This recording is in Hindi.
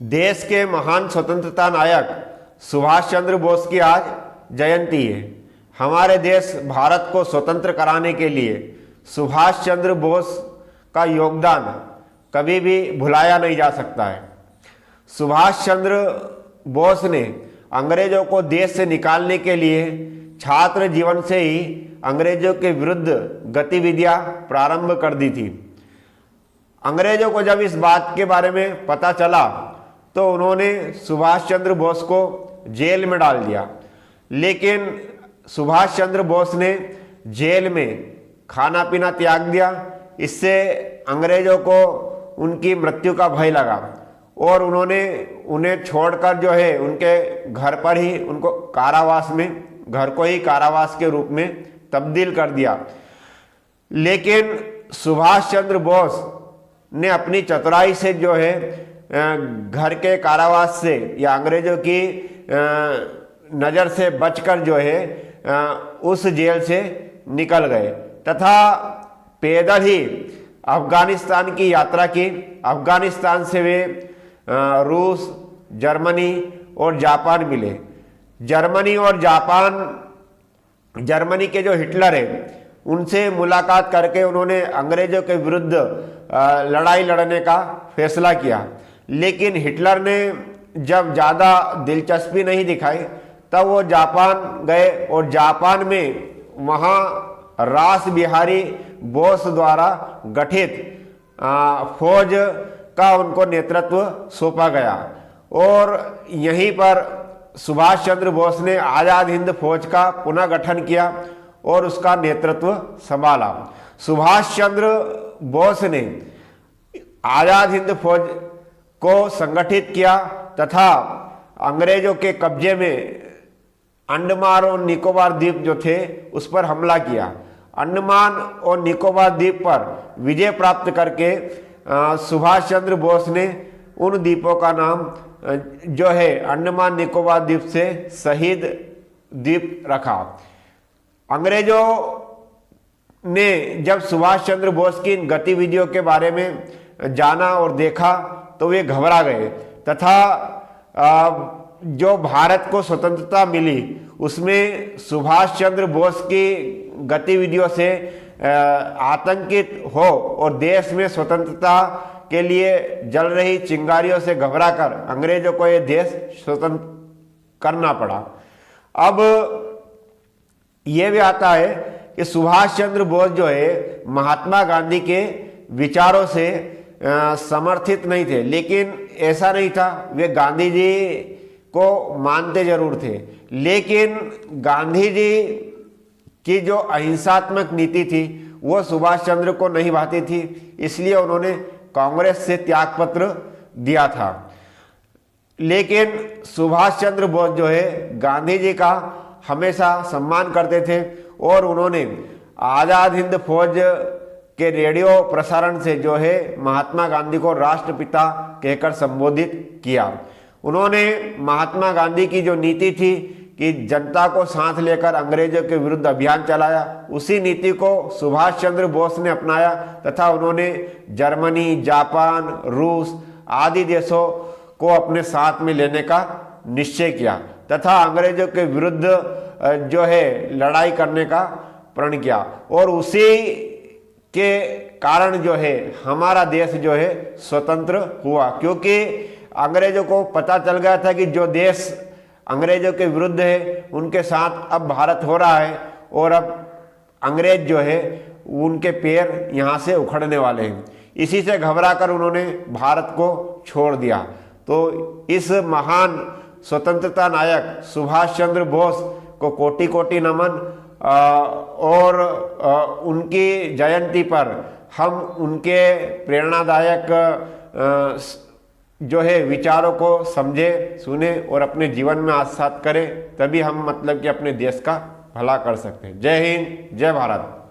देश के महान स्वतंत्रता नायक सुभाष चंद्र बोस की आज जयंती है। हमारे देश भारत को स्वतंत्र कराने के लिए सुभाष चंद्र बोस का योगदान कभी भी भुलाया नहीं जा सकता है। सुभाष चंद्र बोस ने अंग्रेजों को देश से निकालने के लिए छात्र जीवन से ही अंग्रेजों के विरुद्ध गतिविधियां प्रारंभ कर दी थी। अंग्रेजों को जब इस बात के बारे में पता चला तो उन्होंने सुभाष चंद्र बोस को जेल में डाल दिया, लेकिन सुभाष चंद्र बोस ने जेल में खाना पीना त्याग दिया। इससे अंग्रेजों को उनकी मृत्यु का भय लगा और उन्होंने उन्हें छोड़कर जो है उनके घर पर ही उनको घर को ही कारावास के रूप में तब्दील कर दिया। लेकिन सुभाष चंद्र बोस ने अपनी चतुराई से जो है घर के कारावास से या अंग्रेजों की नज़र से बचकर जो है उस जेल से निकल गए तथा पैदल ही अफगानिस्तान की यात्रा की। अफगानिस्तान से वे रूस, जर्मनी और जापान मिले। जर्मनी के जो हिटलर है उनसे मुलाकात करके उन्होंने अंग्रेजों के विरुद्ध लड़ाई लड़ने का फैसला किया। लेकिन हिटलर ने जब ज़्यादा दिलचस्पी नहीं दिखाई तब वो जापान गए और जापान में वहाँ रास बिहारी बोस द्वारा गठित फौज का उनको नेतृत्व सौंपा गया और यहीं पर सुभाष चंद्र बोस ने आज़ाद हिंद फौज का पुनः गठन किया और उसका नेतृत्व संभाला। सुभाष चंद्र बोस ने आज़ाद हिंद फौज को संगठित किया तथा अंग्रेजों के कब्जे में अंडमान और निकोबार द्वीप जो थे उस पर हमला किया। अंडमान और निकोबार द्वीप पर विजय प्राप्त करके सुभाष चंद्र बोस ने उन द्वीपों का नाम जो है अंडमान निकोबार द्वीप से शहीद द्वीप रखा। अंग्रेजों ने जब सुभाष चंद्र बोस की इन गतिविधियों के बारे में जाना और देखा तो वे घबरा गए तथा जो भारत को स्वतंत्रता मिली उसमें सुभाष चंद्र बोस की गतिविधियों से आतंकित हो और देश में स्वतंत्रता के लिए जल रही चिंगारियों से घबराकर अंग्रेजों को ये देश स्वतंत्र करना पड़ा। अब ये भी आता है कि सुभाष चंद्र बोस जो है महात्मा गांधी के विचारों से समर्थित नहीं थे, लेकिन ऐसा नहीं था। वे गांधी जी को मानते जरूर थे, लेकिन गांधी जी की जो अहिंसात्मक नीति थी वो सुभाष चंद्र को नहीं भाती थी, इसलिए उन्होंने कांग्रेस से त्यागपत्र दिया था। लेकिन सुभाष चंद्र बोस जो है गांधी जी का हमेशा सम्मान करते थे और उन्होंने आज़ाद हिंद फौज के रेडियो प्रसारण से जो है महात्मा गांधी को राष्ट्रपिता कहकर संबोधित किया। उन्होंने महात्मा गांधी की जो नीति थी कि जनता को साथ लेकर अंग्रेजों के विरुद्ध अभियान चलाया, उसी नीति को सुभाष चंद्र बोस ने अपनाया तथा उन्होंने जर्मनी, जापान, रूस आदि देशों को अपने साथ में लेने का निश्चय किया तथा अंग्रेजों के विरुद्ध जो है लड़ाई करने का प्रण किया और उसी के कारण जो है हमारा देश जो है स्वतंत्र हुआ, क्योंकि अंग्रेजों को पता चल गया था कि जो देश अंग्रेजों के विरुद्ध है उनके साथ अब भारत हो रहा है और अब अंग्रेज जो है उनके पैर यहाँ से उखड़ने वाले हैं। इसी से घबराकर उन्होंने भारत को छोड़ दिया। तो इस महान स्वतंत्रता नायक सुभाष चंद्र बोस को कोटि कोटि नमन और उनकी जयंती पर हम उनके प्रेरणादायक जो है विचारों को समझे, सुने और अपने जीवन में आत्मसात करें, तभी हम मतलब कि अपने देश का भला कर सकते हैं। जय हिंद, जय भारत।